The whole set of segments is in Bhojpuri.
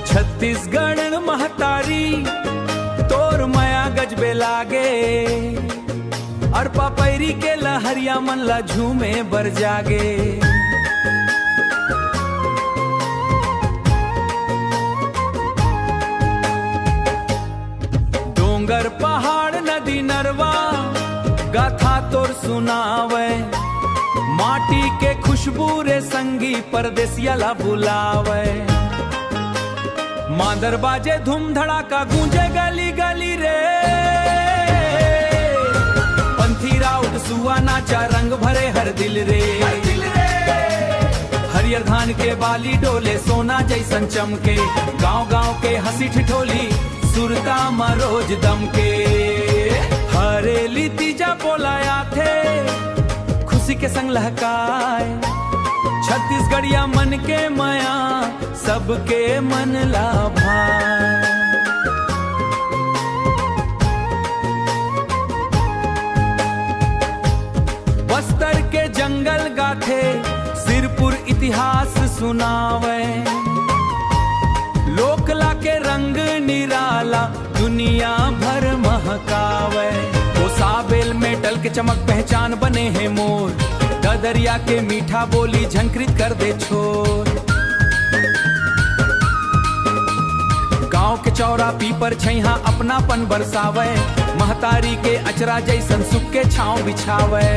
छत्तीसगढ़ महतारी तोर माया गजबे लागे, और पपैरी के लहरिया मन ला झूमे बर जागे। डोंगर पहाड़ नदी नरवा गाथा तोर सुनावे, माटी के खुशबू रे संगी परदेसिया ला बुलावे। मांदर बाजे धूम धड़ाका गूंजे गली गली रे, पंथी राउत सुआ नाचा रंग भरे हर दिल रे। हरियर धान के बाली डोले सोना जैसन चमके, गांव गांव के हंसी ठिठोली सुरता मरोज दम के। हरेली तीजा बोलाया थे खुशी के संग लहकाए, छत्तीसगढ़िया मन के माया सबके मन ला भाए। बस्तर के जंगल गाथे सिरपुर इतिहास सुनावे, लोकला के रंग निराला दुनिया भर महकावे। वो साबेल मेटल के चमक पहचान बने हैं मोर, दरिया के मीठा बोली झंकृत कर दे छोर। गांव के चौरा पीपर छैहा अपनापन बरसावे, महतारी के अचरा जैसन सुख के छांव बिछावे।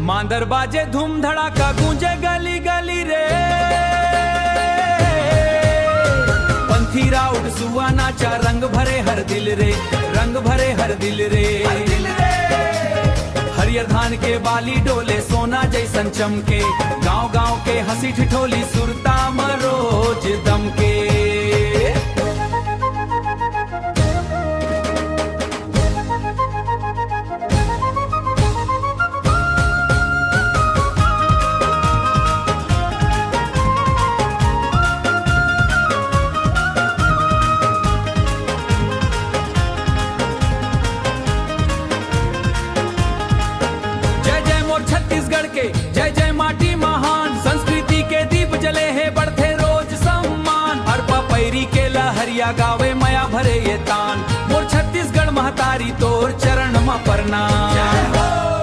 मांदर बाजे धूम धड़ाका गूंजे गली गली रे, पंथी राउत सुआ नाचा रंग भरे हर दिल रे, रंग भरे हर दिल रे। हरियर धान के बाली डोले सोना जैसन चमके, गांव गांव के हंसी ठिठोली सुरता मरोज दम के। छत्तीसगढ़ के जय जय माटी महान, संस्कृति के दीप जले हैं बढ़ते रोज सम्मान। और पपैरी के लहरिया गावे माया भरे ये तान, मोर छत्तीसगढ़ महतारी तोर चरण में प्रणाम।